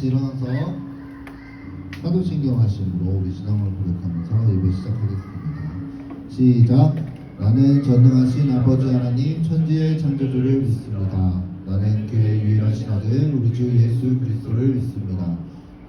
같이 일어나서 사도신경 하심으로 우리 신앙을 고백하면서 예배 시작하겠습니다. 시작. 나는 전능하신 아버지 하나님 천지의 창조주를 믿습니다. 나는 그의 유일하신 아들 우리 주 예수 그리스도를 믿습니다.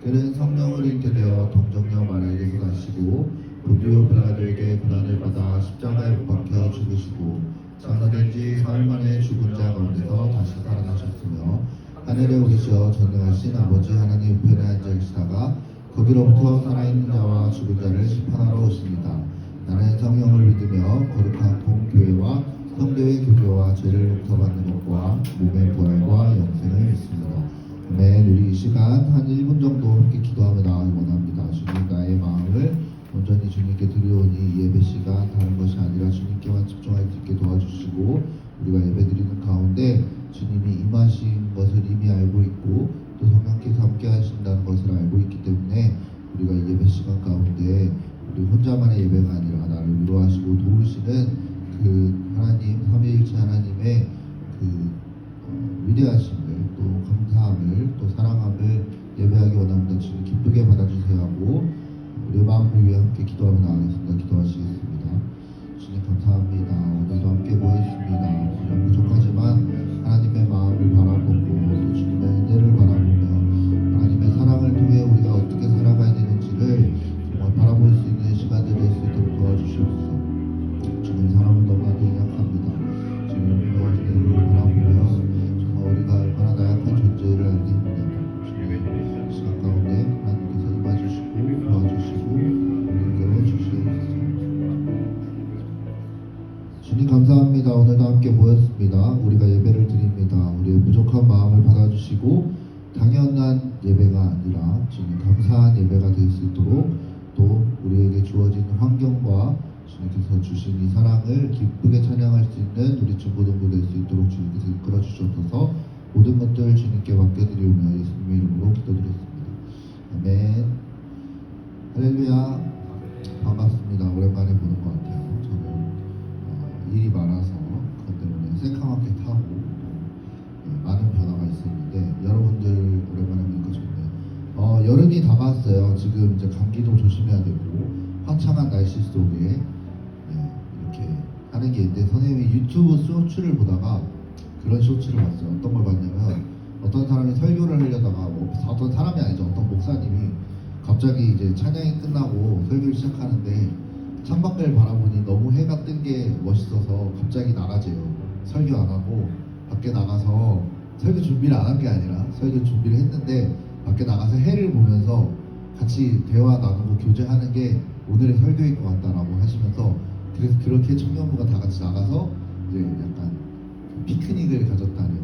그는 성령을 잉태되어 동정녀 마리아에게서 나시고 본디오 빌라도에게 고난을 받아 십자가에 못 박혀 죽으시고 장사된 지 사흘 만에 죽은 자 가운데서 다시 살아나셨으며 하늘에 오르시어 전능하신 아버지 하나님 우편에 앉아 계시다가 거기로부터 살아있는 자와 죽은 자를 심판하러 오십니다. 나는 성령을 믿으며 거룩한 공교회와 성도의 교제와 죄를 용서받는 것과 몸의 부활과 영생을 믿습니다. 아멘. 우리 이 시간 한 1분 정도 함께 기도하며 나가기 원합니다. 주님, 나의 마음을 온전히 주님께 드리오니 이 예배 시간 다른 것이 아니라 주님께만 집중할 수 있게 도와주시고 우리가 예배 드리는 가운데 주님이 임하신 것을 이미 알고 있고 또 성령께서 함께 하신다는 것을 알고 있기 때문에 우리가 이 예배 시간 가운데 우리 혼자만의 예배가 아니라 나를 위로하시고 도우시는 그 하나님, 삼위일체 하나님의 그 위대하심을 또 감사함을 또 사랑함을 예배하기 원합니다. 주님 기쁘게 받아주세요 하고 우리의 마음을 위해 함께 기도하며 나가겠습니다. 기도하시겠습니다. 주님 감사합니다. 오늘도 함께 모였습니다. 주님 부족하지만 하나님의 마음을 바라보고 또 주님의 은혜를 바라보며 하나님의 사랑을 통해 우리가 어떻게 살아가야 되는지를 정말 바라볼 수 있는 시간들이 될 수 있도록 도와주시옵소서. 주님 사람은 너무나도 약합니다. 주님의 은혜를 바라보며 정말 우리가 얼마나 나약한 존재를 알게 됩니다. 주님 시간 가운데 하나님께서 임해주시고 도와주시고 우리에게 주시옵소서. 주님 감사합니다. 오늘도 함께 모였습니다. 우리가 예배를 드립니다. 우리의 부족한 마음을 받아주시고 당연한 예배가 아니라 주님 감사한 예배가 될 수 있도록 또 우리에게 주어진 환경과 주님께서 주신 이 사랑을 기쁘게 찬양할 수 있는 우리 중고등부 될 수 있도록 주님께서 이끌어 주셔서 모든 것들 주님께 맡겨드리오며 예수님의 이름으로 기도드렸습니다. 아멘. 할렐루야. 반갑습니다. 오랜만에 보는 것 같아요. 저는 일이 많아서 그것 때문에 새까맣게 타고 많은 변화가 있었는데 여러분들 오랜만에 보니까 좋네요. 여름이 다가왔어요. 지금 이제 감기도 조심해야 되고 화창한 날씨 속에 이렇게 하는 게 있는데 선생님이 유튜브 쇼츠를 보다가 그런 쇼츠를 봤어요. 어떤 걸 봤냐면 어떤 사람이 설교를 하려다가 어떤 사람이 아니죠. 어떤 목사님이 갑자기 이제 찬양이 끝나고 설교를 시작하는데 창밖을 바라보니 너무 해가 뜬 게 멋있어서 갑자기 나가재요. 설교 안 하고 밖에 나가서 설교 준비를 안 한 게 아니라 설교 준비를 했는데 밖에 나가서 해를 보면서 같이 대화 나누고 교제하는 게 오늘의 설교일 것 같다라고 하시면서 그래서 그렇게 청년부가 다 같이 나가서 이제 약간 피크닉을 가졌다는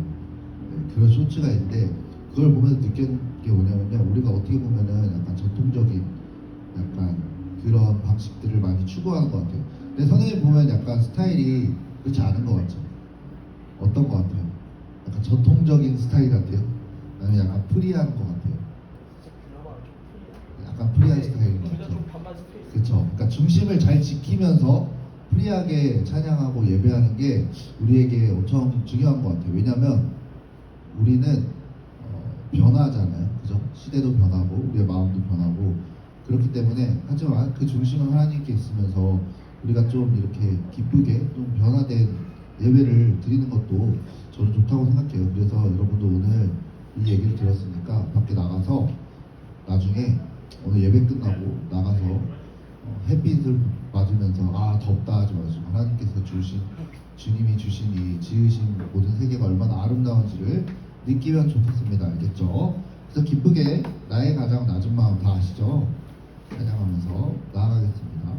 그런 쇼츠가 있는데 그걸 보면서 느낀 게 뭐냐면요. 우리가 어떻게 보면은 약간 전통적인 약간 그런 방식들을 많이 추구하는 것 같아요. 근데 선생님 보면 약간 스타일이 그렇지 않은 것 같죠? 어떤 것 같아요? 약간 전통적인 스타일 같아요? 아니면 약간 프리한 것 같아요? 약간 프리한 스타일인 것 같죠? 그렇죠. 그러니까 중심을 잘 지키면서 프리하게 찬양하고 예배하는 게 우리에게 엄청 중요한 것 같아요. 왜냐하면 우리는 변화하잖아요. 그죠? 시대도 변하고 우리의 마음도 변하고 그렇기 때문에 하지만 그 중심은 하나님께 있으면서 우리가 좀 이렇게 기쁘게 좀 변화된 예배를 드리는 것도 저는 좋다고 생각해요. 그래서 여러분도 오늘 이 얘기를 들었으니까 밖에 나가서 나중에 오늘 예배 끝나고 나가서 햇빛을 맞으면서 아 덥다 하지 마시고 하나님께서 주신 주님이 주신 이 지으신 모든 세계가 얼마나 아름다운지를 느끼면 좋겠습니다. 알겠죠? 그래서 기쁘게 나의 가장 낮은 마음 다 아시죠? 찬양하면서 나아가겠습니다.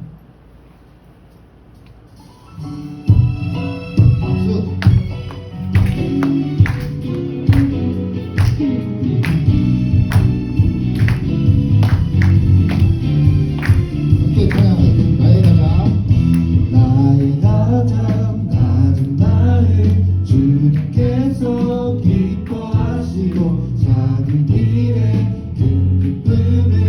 박수! 함께 찬양하겠습니다. 나의 가장 낮은 마음 주님께서 기뻐하시고 작은 일에 큰 기쁨을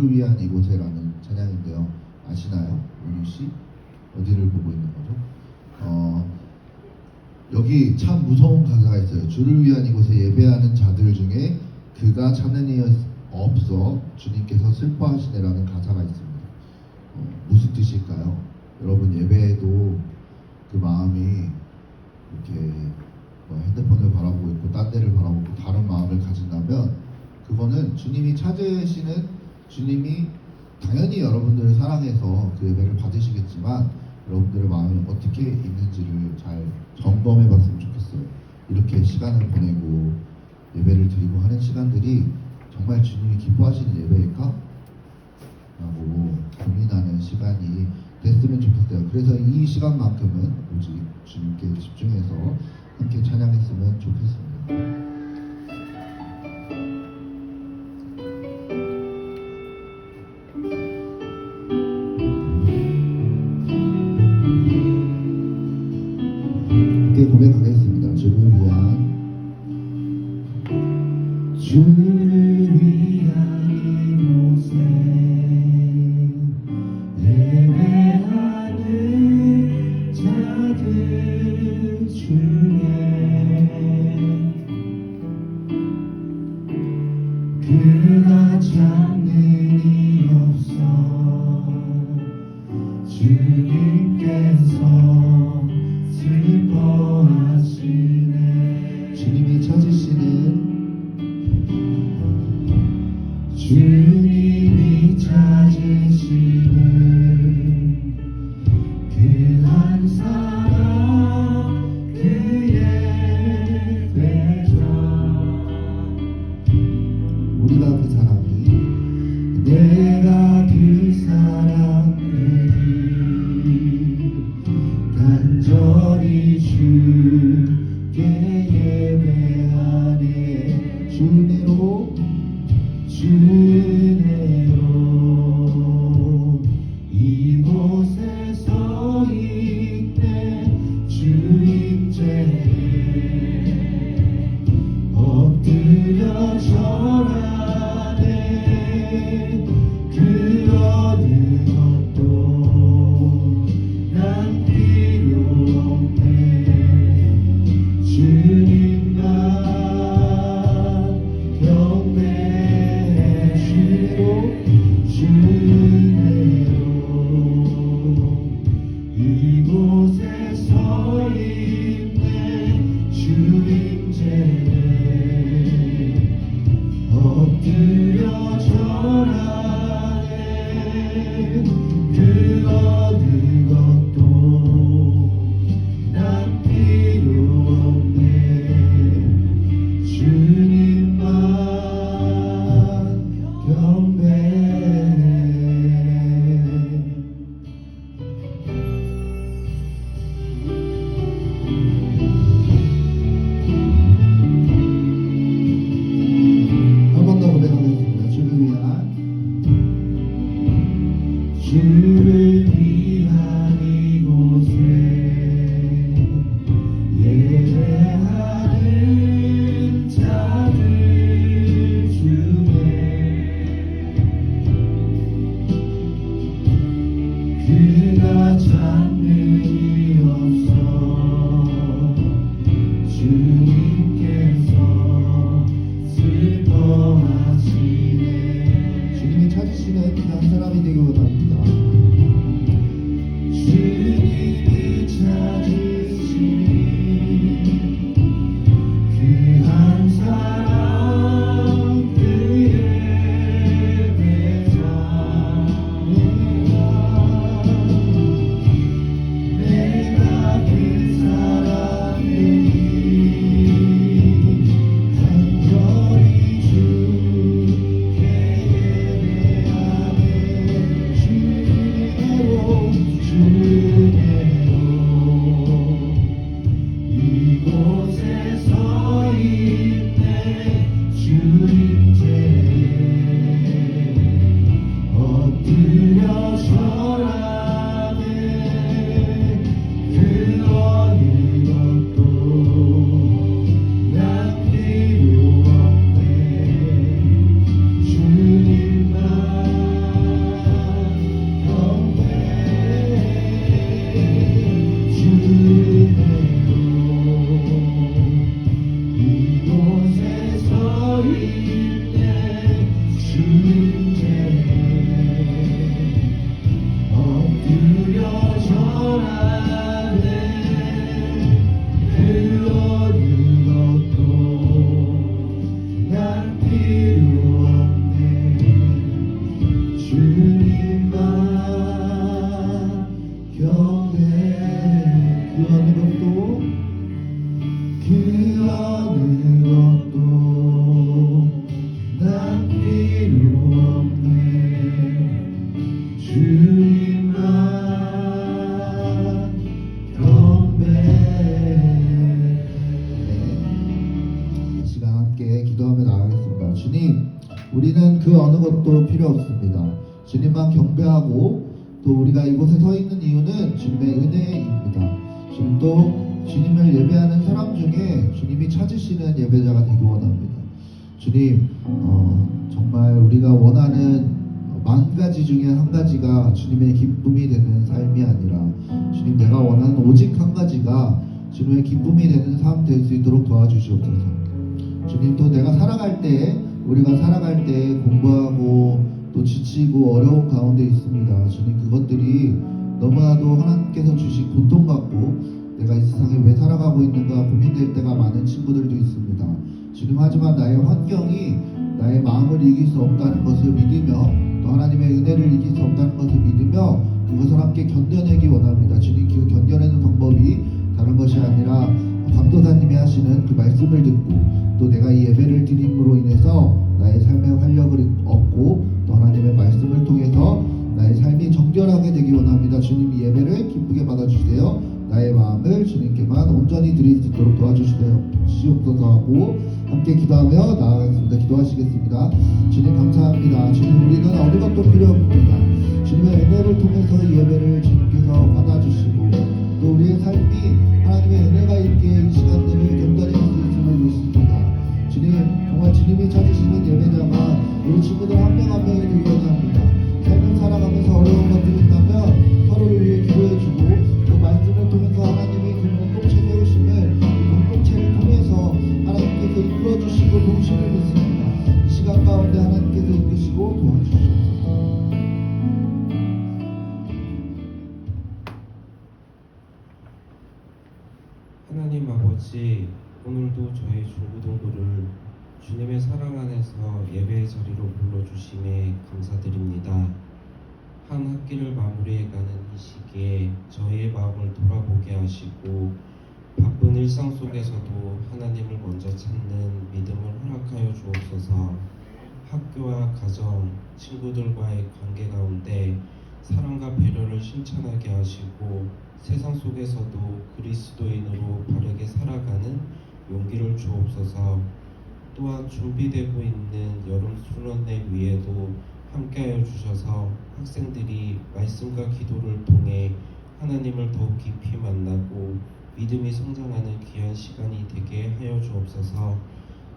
주를 위한 이곳에라는 찬양인데요. 아시나요? 은유 씨? 어디를 보고 있는 거죠? 여기 참 무서운 가사가 있어요. 주를 위한 이곳에 예배하는 자들 중에 그가 찾는 이 없어 주님께서 슬퍼하시네라는 가사가 있습니다. 무슨 뜻일까요? 여러분, 예배에도 그 마음이 이렇게 핸드폰을 바라보고 있고 딴 데를 바라보고 다른 마음을 가진다면 그거는 주님이 찾으시는, 주님이 당연히 여러분들을 사랑해서 그 예배를 받으시겠지만 여러분들의 마음이 어떻게 있는지를 잘 점검해 봤으면 좋겠어요. 이렇게 시간을 보내고 예배를 드리고 하는 시간들이 정말 주님이 기뻐하시는 예배일까? 라고 고민하는 시간이 됐으면 좋겠어요. 그래서 이 시간만큼은 오직 주님께 집중해서 함께 찬양했으면 좋겠습니다. 함께 고백하겠습니다. 주를 위한 이곳에 예배하는 자들 중에 그가 찾는 이 없어 주님께서 슬퍼하시네. 주님이 찾으시는, 주님이 찾으시는 그 한 사람, 그의 대장. 우리가 그 사람이, 내가 그 사람들이 간절히 주께 예배하네. 주내로 이곳에 서 있네. 주임제에 엎드려 절하네. 그 어느 것도 난 필요 없네. 주님만 경배해. 주내로 이곳에 서 있네. 주임제에 엎드려 절하네. 그 어느 것도 난 필요 없네. 주님만 경배해. 한 번 더 고백하겠습니다. 주를 위한 이곳에 예배하는 자들 중에 그가 찾는 이 없어 주님께서 슬퍼하시네. 주님이 찾으시는 그 한 사람이 되기 원합니다. 주님이 찾으시는 그 한 사람, 그의 대장. 내가 주님만 경배해. 이 시간 함께 기도하며 나가겠습니다. 주님, 우리는 그 어느 것도 필요 없습니다. 주님만 경배하고 또 우리가 이곳에 서 있는 이유는 주님의 은혜입니다. 주님도 주님을 예배하는 사람 중에 주님이 찾으시는 예배자가 되기 원합니다. 주님, 정말 우리가 원하는 만 가지 중에 한 가지가 주님의 기쁨이 되는 삶이 아니라 주님, 내가 원하는 오직 한 가지가 주님의 기쁨이 되는 삶 될 수 있도록 도와주시옵소서. 주님, 또 내가 살아갈 때, 우리가 살아갈 때 공부하고 또 지치고 어려운 가운데 있습니다. 주님, 그것들이 너무나도 하나님께서 주신 고통받고 내가 이 세상에 왜 살아가고 있는가 고민될 때가 많은 친구들도 있습니다. 주님, 하지만 나의 환경이 나의 마음을 이길 수 없다는 것을 믿으며 또 하나님의 은혜를 이길 수 없다는 것을 믿으며 그것을 함께 견뎌내기 원합니다. 주님, 그 견뎌내는 방법이 다른 것이 아니라 강도사님이 하시는 그 말씀을 듣고 또 내가 이 예배를 드림으로 인해서 나의 삶의 활력을 얻고 또 하나님의 말씀을 통해서 나의 삶이 정결하게 되기 원합니다. 주님, 이 예배를 기쁘게 받아주세요. 나의 마음을 주님께만 온전히 드릴 수 있도록 도와주시옵소서 하고 함께 기도하며 나아가겠습니다. 기도하시겠습니다. 주님, 감사합니다. 주님, 우리는 어느 것도 필요 없습니다. 주님의 은혜를 통해서 이 예배를 주님께서 받아주시고 또 우리의 삶이 하나님의 은혜가 있게 이 시간들을 견뎌낼 수 있음을 믿습니다. 주님, 정말 주님이 찾으시는 예배자가 우리 친구들 한 명 한 명이 되기 원합니다. 삶을 살아가면서 어려운 것들이 있다면 서로를 위해 기도해주고 그 말씀을 통해서 하나님이 그 공동체 세우심을 그 공동체를 통해서 하나님께서 이끌어주시고 도우심을 믿습니다. 이 시간 가운데 하나님께서 이끄시고 도와주시옵소서. 하나님 아버지, 오늘도 저희 중고등부를 주님의 사랑 안에서 예배의 자리로 불러주심에 감사드립니다. 한 학기를 마무리해가는 이 시기에 저희의 마음을 돌아보게 하시고 바쁜 일상 속에서도 하나님을 먼저 찾는 믿음을 허락하여 주옵소서. 학교와 가정, 친구들과의 관계 가운데 사랑과 배려를 실천하게 하시고 세상 속에서도 그리스도인으로 바르게 살아가는 용기를 주옵소서. 또한 준비되고 있는 여름 수련회 위에도 함께하여 주셔서 학생들이 말씀과 기도를 통해 하나님을 더욱 깊이 만나고 믿음이 성장하는 귀한 시간이 되게 하여 주옵소서.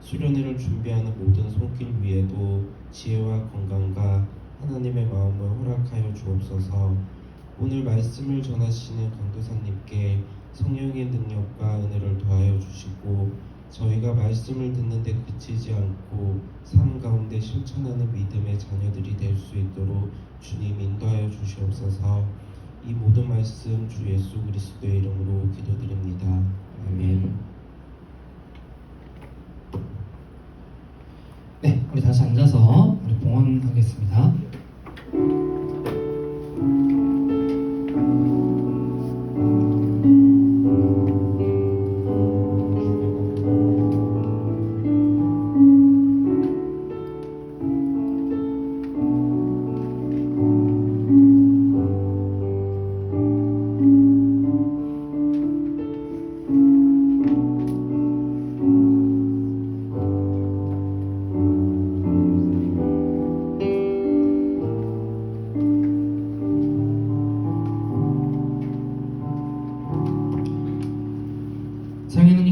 수련회를 준비하는 모든 손길 위에도 지혜와 건강과 하나님의 마음을 허락하여 주옵소서. 오늘 말씀을 전하시는 강도사님께 성령의 능력과 은혜를 더하여 주시고 저희가 말씀을 듣는데 그치지 않고 삶 가운데 실천하는 믿음의 자녀들이 될 수 있도록 주님 인도하여 주시옵소서. 이 모든 말씀 주 예수 그리스도의 이름으로 기도드립니다. 아멘. 네, 우리 다시 앉아서 우리 봉헌하겠습니다.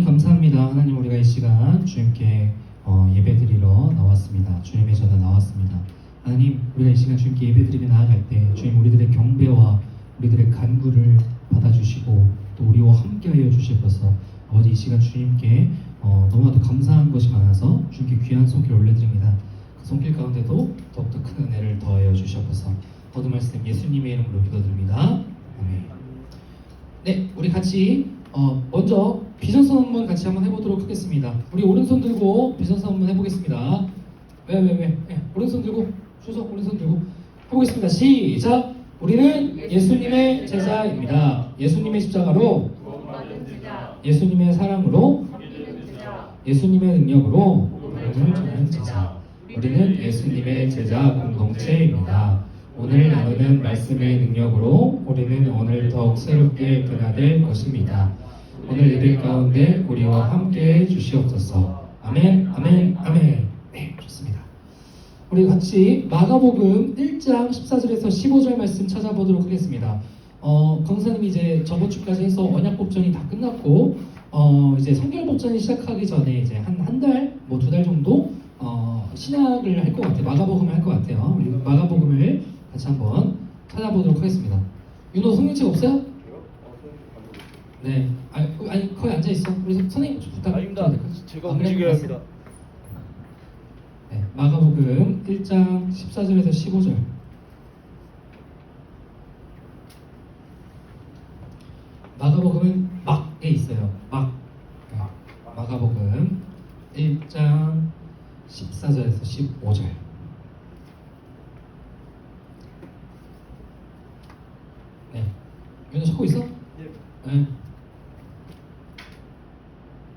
감사합니다. 하나님, 우리가 이 시간 주님께 예배드리러 나왔습니다. 주님의 전에 나왔습니다. 하나님, 우리가 이 시간 주님께 예배드리며 나아갈 때 주님, 우리들의 경배와 우리들의 간구를 받아주시고 또 우리와 함께하여 주시옵소서. 아버지, 이 시간 주님께 너무나도 감사한 것이 많아서 주님께 귀한 손길 올려드립니다. 그 손길 가운데도 더욱더 큰 은혜를 더하여 주시옵소서. 모든 말씀 예수님의 이름으로 기도드립니다. 아멘. 네, 우리 같이 먼저 비전선 한번 같이 한번 해보도록 하겠습니다. 우리 오른손 들고 비전선 한번 해보겠습니다. 왜? 오른손 들고 주석 오른손 들고 해보겠습니다. 시작! 우리는 예수님의 제자입니다. 예수님의 십자가로, 예수님의 사랑으로, 예수님의 능력으로 우리는 전하는 제자. 우리는 예수님의 제자 공동체입니다. 오늘 나누는 말씀의 능력으로 우리는 오늘 더욱 새롭게 변화될 것입니다. 오늘 예배 가운데 우리와 함께 주시옵소서. 아멘, 아멘, 아멘. 네, 좋습니다. 우리 같이 마가복음 1장 14절에서 15절 말씀 찾아보도록 하겠습니다. 강사님이 이제 저번 주까지 해서 언약 법전이 다 끝났고 이제 성결 법전이 시작하기 전에 이제 한 달, 뭐 2달 정도 신학을 할 것 같아요. 마가복음을 할 것 같아요. 우리 마가복음을 같이 한번 찾아보도록 하겠습니다. 윤호 성경책 없어요? 네. 아니 거기 앉아 있어. 우리 선생님 좀 아닙니다. 제가 움직여야 합니다. 네, 마가복음 1장 14절에서 15절. 마가복음은 막에 있어요. 막. 네, 마가복음 1장 14절에서 15절. 네. 윤호 찾고 있어? 네.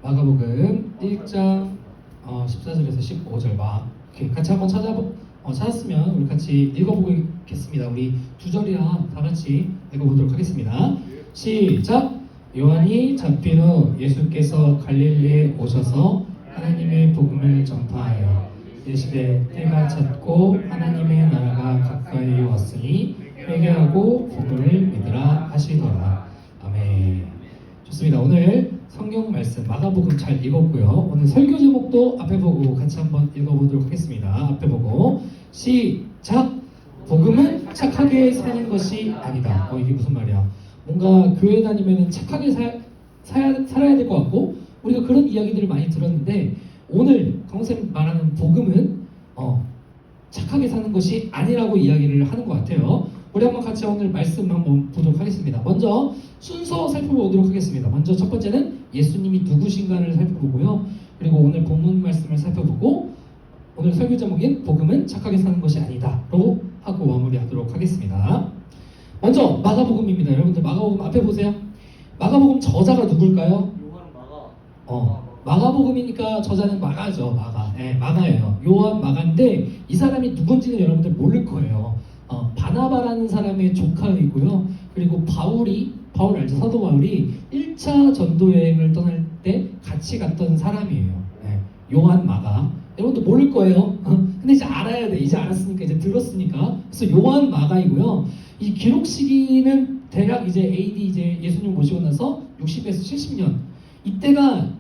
마가복음 1장 14절에서 15절 막 이렇게 같이 한번 찾았으면 우리 같이 읽어보겠습니다. 우리 2절이랑 다 같이 읽어보도록 하겠습니다. 시작! 요한이 잡힌 후 예수께서 갈릴리에 오셔서 하나님의 복음을 전파하여 이르시되 때가 찼고 하나님의 나라가 가까이 왔으니 회개하고 복음을 믿으라 하시더라. 아멘. 좋습니다. 오늘 성경 말씀 마가복음 잘 읽었고요. 오늘 설교 제목도 앞에 보고 같이 한번 읽어보도록 하겠습니다. 앞에 보고 시작! 복음은 착하게 사는 것이 아니다. 이게 무슨 말이야? 뭔가 교회 다니면 착하게 살아야 될 것 같고 우리가 그런 이야기들을 많이 들었는데 오늘 강쌤 말하는 복음은 착하게 사는 것이 아니라고 이야기를 하는 것 같아요. 우리 한번 같이 오늘 말씀 한번 보도록 하겠습니다. 먼저 순서 살펴보도록 하겠습니다. 먼저 첫 번째는 예수님이 누구신가를 살펴보고요. 그리고 오늘 본문 말씀을 살펴보고 오늘 설교 제목인 복음은 착하게 사는 것이 아니다로 하고 마무리하도록 하겠습니다. 먼저 마가복음입니다. 여러분들 마가복음 앞에 보세요. 마가복음 저자가 누굴까요? 요한 마가. 마가복음이니까 저자는 마가죠. 마가. 네, 마가예요. 요한 마가인데 이 사람이 누군지는 여러분들 모를 거예요. 바나바라는 사람의 조카이고요. 그리고 바울 알죠? 사도 바울이 1차 전도 여행을 떠날 때 같이 갔던 사람이에요. 네, 요한 마가. 여러분도 모를 거예요. 근데 이제 알아야 돼. 이제 알았으니까 이제 들었으니까. 그래서 요한 마가이고요. 이 기록 시기는 대략 이제 AD 이제 예수님 모시고 나서 60에서 70년. 이때가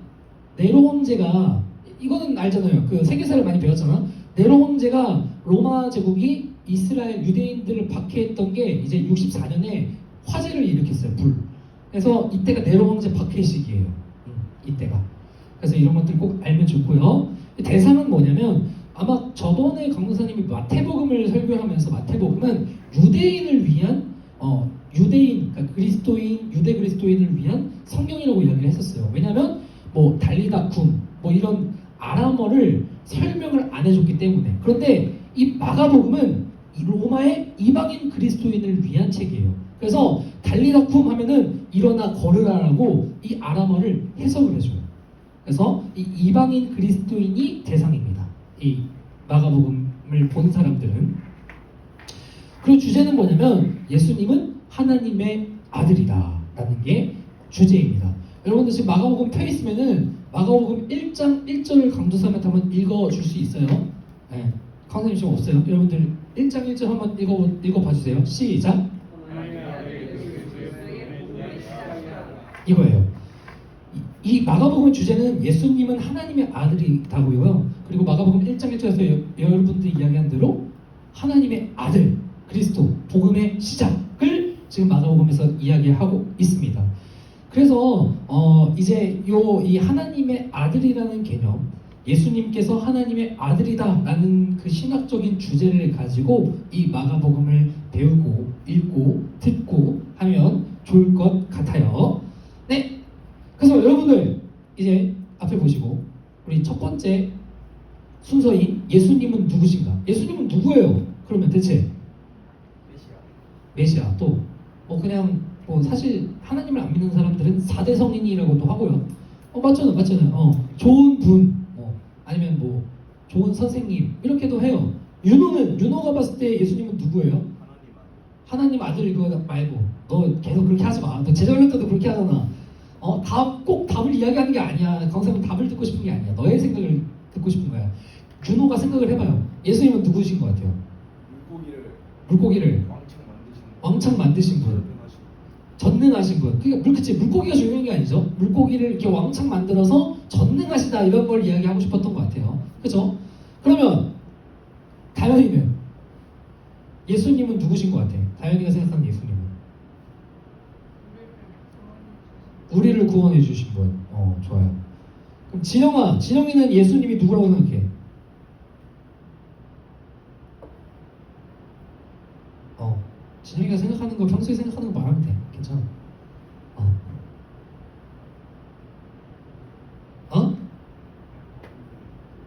네로 황제가 이거는 알잖아요. 그 세계사를 많이 배웠잖아. 네로 황제가 로마 제국이 이스라엘 유대인들을 박해했던 게 이제 64년에 화재를 일으켰어요. 불. 그래서 이때가 네로 황제 박해 시기예요. 이때가. 그래서 이런 것들 꼭 알면 좋고요. 대상은 뭐냐면 아마 저번에 강도사님이 마태복음을 설교하면서 마태복음은 유대인을 위한 유대인, 그러니까 그리스도인, 유대 그리스도인을 위한 성경이라고 이야기를 했었어요. 왜냐하면 뭐 달리다 쿰, 뭐 이런 아람어를 설명을 안 해줬기 때문에. 그런데 이 마가복음은 이 로마의 이방인 그리스도인을 위한 책이에요. 그래서 달리다 쿰 하면은 일어나 걸으라라고 이 아람어를 해석을 해줘요. 그래서 이 이방인 그리스도인이 대상입니다. 이 마가복음을 본 사람들은. 그리고 주제는 뭐냐면 예수님은 하나님의 아들이다 라는 게 주제입니다. 여러분들 지금 마가복음 펴 있으면은 마가복음 1장 1절을 강조사한테 한번 읽어줄 수 있어요? 네. 강사님 지금 없어요? 여러분들 1장 1절 한번 읽어봐 주세요. 시작! 이거예요. 이 마가복음 주제는 예수님은 하나님의 아들이다고요. 그리고 마가복음 1장 1절에서 여러분들이 이야기한 대로 하나님의 아들 그리스도 복음의 시작을 지금 마가복음에서 이야기하고 있습니다. 그래서 이제 이 하나님의 아들이라는 개념, 예수님께서 하나님의 아들이다라는 그 신학적인 주제를 가지고 이 마가복음을 배우고 읽고 듣고 하면 좋을 것 같아요. 네. 그래서 여러분들 이제 앞에 보시고 우리 첫 번째 순서인 예수님은 누구신가? 예수님은 누구예요? 그러면 대체 메시아 또 그냥 사실 하나님을 안 믿는 사람들은 4대 성인이라고도 하고요. 맞잖아요. 좋은 분 아니면 좋은 선생님 이렇게도 해요. 윤호가 봤을 때 예수님은 누구예요? 하나님 아들 이거 말고 너 계속 그렇게 하지 마. 너 제자훈련 때도 그렇게 하잖아. 꼭 답을 이야기하는 게 아니야. 강사는 답을 듣고 싶은 게 아니야. 너의 생각을 듣고 싶은 거야. 준호가 생각을 해봐요. 예수님은 누구신 것 같아요? 물고기를 왕창 만드신 분. 전능하신 분. 그러니까 그치, 물고기가 중요한 게 아니죠. 물고기를 이렇게 왕창 만들어서 전능하시다 이런 걸 이야기하고 싶었던 것 같아요. 그죠? 그러면 다현이는 예수님은 누구신 것 같아? 다현이가 생각하는 예수님은 우리를 구원해 주신 분. 좋아요. 그럼 진영이는 예수님이 누구라고 생각해? 진영이가 생각하는 거 평소에 생각하는 거 말하면 돼. 괜찮아.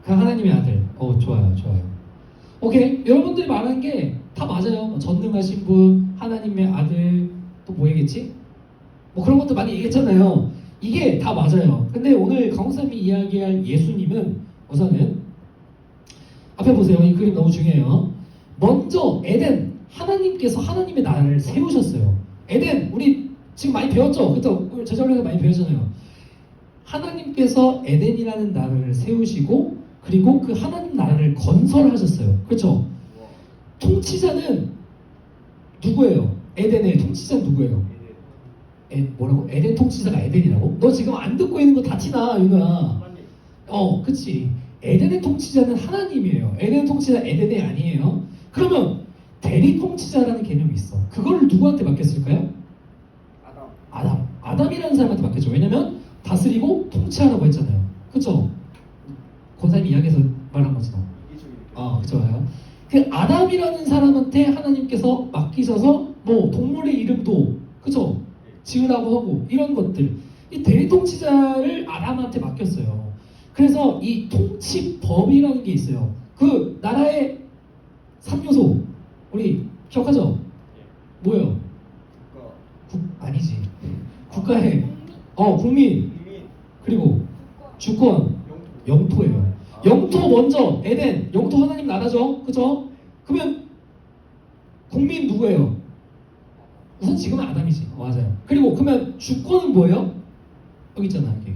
그 하나님의 아들. 좋아요. 오케이. 여러분들이 말하는 게 다 맞아요. 전능하신 분, 하나님의 아들, 또 뭐겠지? 뭐 그런 것도 많이 얘기했잖아요. 이게 다 맞아요. 근데 오늘 강호쌤이 이야기할 예수님은 우선은 앞에 보세요. 이 그림 너무 중요해요. 먼저 에덴, 하나님께서 하나님의 나라를 세우셨어요. 에덴, 우리 지금 많이 배웠죠? 그쵸? 제자훈련에서 많이 배웠잖아요. 하나님께서 에덴이라는 나라를 세우시고 그리고 그 하나님 나라를 건설하셨어요. 그렇죠? 통치자는 누구예요? 에덴의 통치자는 누구예요? 뭐라고? 에덴 통치자가 에덴이라고? 너 지금 안 듣고 있는 거 다 티나, 윤아. 그치. 에덴의 통치자는 하나님이에요. 에덴 통치자 에덴이 아니에요. 그러면 대리 통치자라는 개념이 있어. 그걸 누구한테 맡겼을까요? 아담이라는 사람한테 맡겼죠. 왜냐면 다스리고 통치하라고 했잖아요. 그쵸? 권사님이 이야기해서 말한 거죠. 그쵸. 그 아담이라는 사람한테 하나님께서 맡기셔서 뭐 동물의 이름도 그쵸? 지으라고 하고 이런 것들. 이 대리 통치자를 아담한테 맡겼어요. 그래서 이 통치법이라는 게 있어요. 그 나라의 3요소 우리 기억하죠? 뭐예요? 아니지. 국가의 국민 그리고 주권 영토예요. 영토 먼저 에덴 영토 하나님 나라죠. 그죠? 그러면 국민 누구예요? 우선 지금은 아담이지. 맞아요. 그리고 그러면 주권은 뭐예요? 여기 있잖아. 여기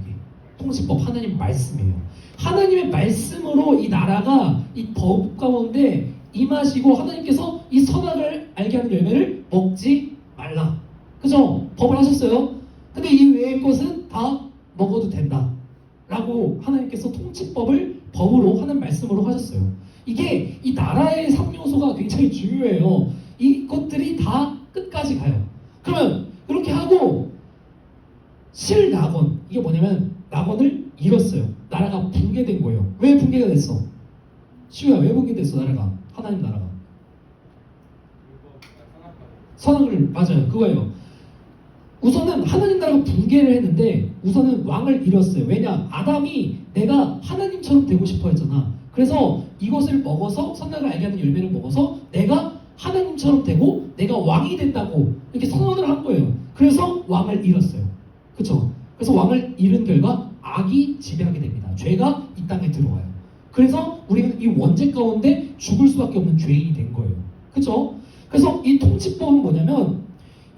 통치법 하나님 말씀이에요. 하나님의 말씀으로 이 나라가 이 법 가운데 임하시고 하나님께서 이 선악을 알게 하는 열매를 먹지 말라. 그죠? 법을 하셨어요. 근데 이 외의 것은 다 먹어도 된다 라고 하나님께서 통치법을 법으로 하는 말씀으로 하셨어요. 이게 이 나라의 3요소가 굉장히 중요해요. 이것들이 다 끝까지 가요. 그러면 그렇게 하고 실낙원, 이게 뭐냐면 낙원을 잃었어요. 나라가 붕괴된 거예요. 왜 붕괴가 됐어? 시우야, 왜 붕괴됐어? 나라가, 하나님 나라가 선악을, 맞아요, 그거예요. 우선은 하나님 나라가 붕괴를 했는데 우선은 왕을 잃었어요. 왜냐? 아담이 내가 하나님처럼 되고 싶어 했잖아. 그래서 이것을 먹어서 선악을 알게 하는 열매를 먹어서 내가 하나님처럼 되고 내가 왕이 된다고 이렇게 선언을 한 거예요. 그래서 왕을 잃었어요. 그쵸? 그래서 왕을 잃은 결과 악이 지배하게 됩니다. 죄가 이 땅에 들어와요. 그래서 우리는 이 원죄 가운데 죽을 수밖에 없는 죄인이 된 거예요. 그쵸? 그래서 이 통치법은 뭐냐면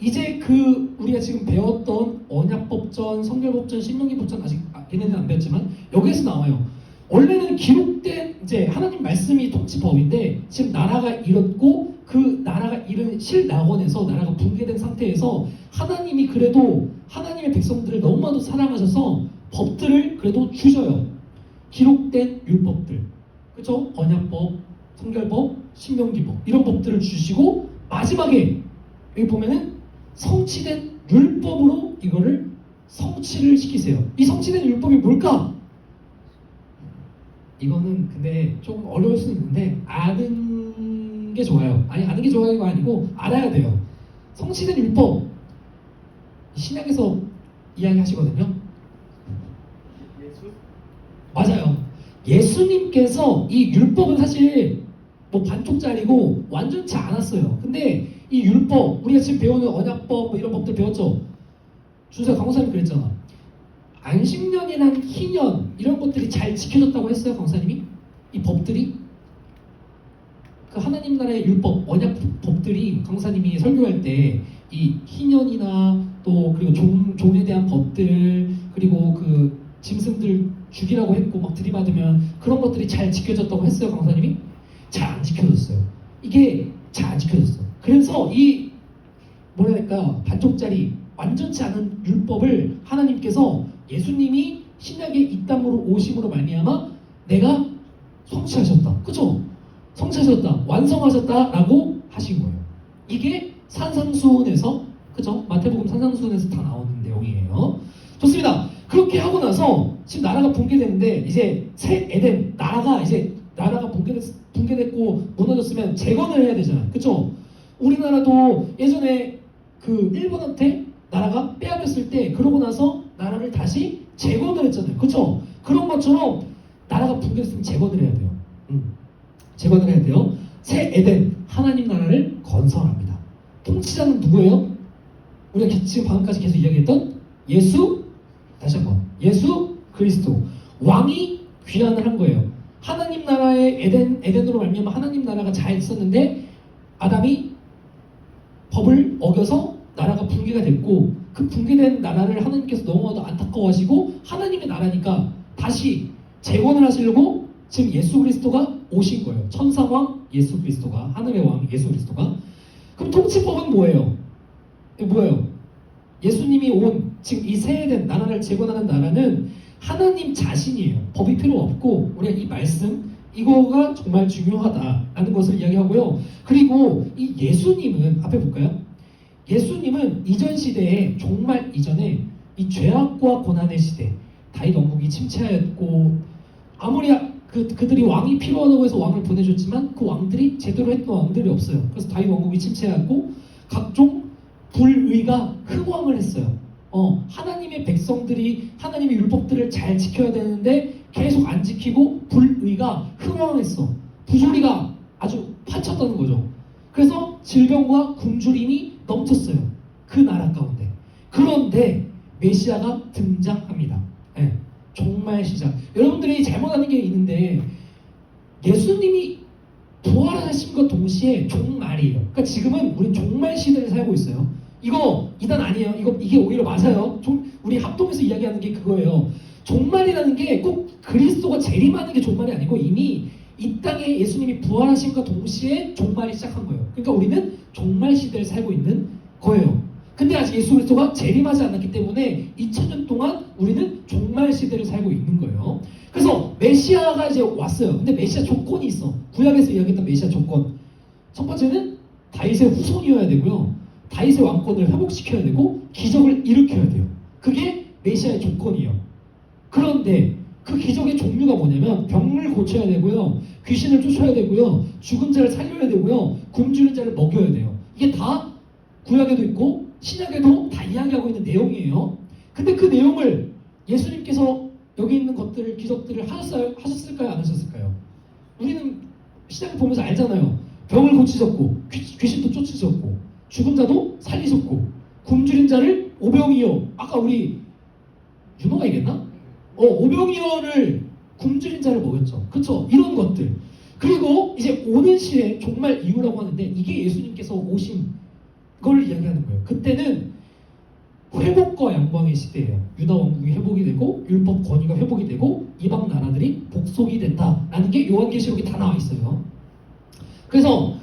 이제 우리가 지금 배웠던 언약법전, 성결법전, 신명기법전 아직 얘네는 안 배웠지만 여기에서 나와요. 원래는 기록된 이제 하나님 말씀이 통치법인데 지금 나라가 잃었고 그 나라가 잃은 실낙원에서 나라가 붕괴된 상태에서 하나님이 그래도 하나님의 백성들을 너무나도 사랑하셔서 법들을 그래도 주셔요. 기록된 율법들, 그렇죠? 언약법, 성결법, 신명기법 이런 법들을 주시고 마지막에 여기 보면은 성취된 율법으로 이거를 성취를 시키세요. 이 성취된 율법이 뭘까? 이거는 근데 조금 어려울 수 있는데 아는 게 좋아요. 아는 게 좋아요가 아니고 알아야 돼요. 성취된 율법 신약에서 이야기하시거든요. 맞아요. 예수님께서 이 율법은 사실 뭐 반쪽짜리고 완전치 않았어요. 근데 이 율법, 우리가 지금 배우는 언약법 뭐 이런 법들 배웠죠? 준서 강호사님 그랬잖아. 안식년이랑 희년 이런 것들이 잘 지켜졌다고 했어요, 강사님이? 이 법들이? 그 하나님 나라의 율법, 언약 법들이 강사님이 설교할 때 이 희년이나 또 그리고 종에 대한 법들 그리고 그 짐승들 죽이라고 했고 막 들이받으면 그런 것들이 잘 지켜졌다고 했어요 강사님이? 잘 안 지켜졌어요. 이게 잘 안 지켜졌어. 그래서 이 뭐라 해야 될까 반쪽짜리 완전치 않은 율법을 하나님께서 예수님이 신약의 이 땅으로 오심으로 말미암아 내가 성취하셨다. 그죠? 성취하셨다. 완성하셨다라고 하신 거예요. 이게 산상수훈에서 그죠? 마태복음 산상수훈에서 다 나오는 내용이에요. 좋습니다. 그렇게 하고 나서 지금 나라가 붕괴되는데 이제 새 에덴 나라가 붕괴됐고 무너졌으면 재건을 해야 되잖아요. 그죠? 우리나라도 예전에 그 일본한테 나라가 빼앗겼을 때 그러고 나서 나라를 다시 재건을 했잖아요. 그렇죠? 그런 것처럼 나라가 붕괴됐으면 재건을 해야 돼요. 재건을 해야 돼요. 새 에덴 하나님 나라를 건설합니다. 통치자는 누구예요? 우리가 지금 방금까지 계속 이야기했던 다시 한번 예수 그리스도 왕이 귀환을 한 거예요. 하나님 나라의 에덴으로 말미암아 하나님 나라가 잘 있었는데 아담이 법을 어겨서 나라가 붕괴가 됐고 그 붕괴된 나라를 하나님께서 너무나도 안타까워하시고 하나님의 나라니까 다시 재건을 하시려고 지금 예수 그리스도가 오신 거예요. 천상왕 예수 그리스도가 하늘의 왕 예수 그리스도가. 그럼 통치법은 뭐예요? 예수님이 온 지금 이 새해된 나라를 재건하는 나라는 하나님 자신이에요. 법이 필요 없고 우리가 이 말씀 이거가 정말 중요하다라는 것을 이야기하고요. 그리고 이 예수님은 앞에 볼까요? 예수님은 이전 시대에 정말 이전에 이 죄악과 고난의 시대 다윗 왕국이 침체하였고 아무리 그들이 왕이 필요하다고 해서 왕을 보내줬지만 그 왕들이 제대로 했던 왕들이 없어요. 그래서 다윗 왕국이 침체하였고 각종 불의가 흥왕을 했어요. 하나님의 백성들이 하나님의 율법들을 잘 지켜야 되는데 계속 안 지키고 불의가 흥왕했어. 부조리가 아주 판쳤다는 거죠. 그래서 질병과 굶주림이 넘쳤어요. 그 나라 가운데. 그런데 메시아가 등장합니다. 네, 종말 시작. 여러분들이 잘못하는 게 있는데 예수님이 부활하심과 동시에 종말이에요. 그러니까 지금은 우리 종말 시대를 살고 있어요. 이거 이단 아니에요. 이게 오히려 맞아요. 우리 합동에서 이야기하는 게 그거예요. 종말이라는 게 꼭 그리스도가 재림하는 게 종말이 아니고 이미 이 땅에 예수님이 부활하심과 동시에 종말이 시작한 거예요. 그러니까 우리는 종말 시대를 살고 있는 거예요. 근데 아직 예수 그리스도가 재림하지 않았기 때문에 2000년 동안 우리는 종말 시대를 살고 있는 거예요. 그래서 메시아가 이제 왔어요. 근데 메시아 조건이 있어. 구약에서 이야기했던 메시아 조건. 첫 번째는 다윗의 후손이어야 되고요. 다윗의 왕권을 회복시켜야 되고 기적을 일으켜야 돼요. 그게 메시아의 조건이에요. 그런데 그 기적의 종류가 뭐냐면 병을 고쳐야 되고요. 귀신을 쫓아야 되고요. 죽은 자를 살려야 되고요. 굶주린 자를 먹여야 돼요. 이게 다 구약에도 있고 신약에도 다 이야기하고 있는 내용이에요. 근데 그 내용을 예수님께서 여기 있는 것들을 기적들을 하셨을까요? 안 하셨을까요? 우리는 신약을 보면서 알잖아요. 병을 고치셨고 귀신도 쫓으셨고 죽은 자도 살리셨고 굶주린 자를 오병이어 아까 우리 윤호가 얘기했나? 오병이어를 굶주린 자를 먹였죠. 그쵸? 이런 것들. 그리고 이제 오는 시에 종말 이후라고 하는데 이게 예수님께서 오신 걸 이야기하는 거예요. 그때는 회복과 영광의 시대예요. 유다 왕국이 회복이 되고 율법 권위가 회복이 되고 이방 나라들이 복속이 된다라는 게 요한계시록에 다 나와 있어요. 그래서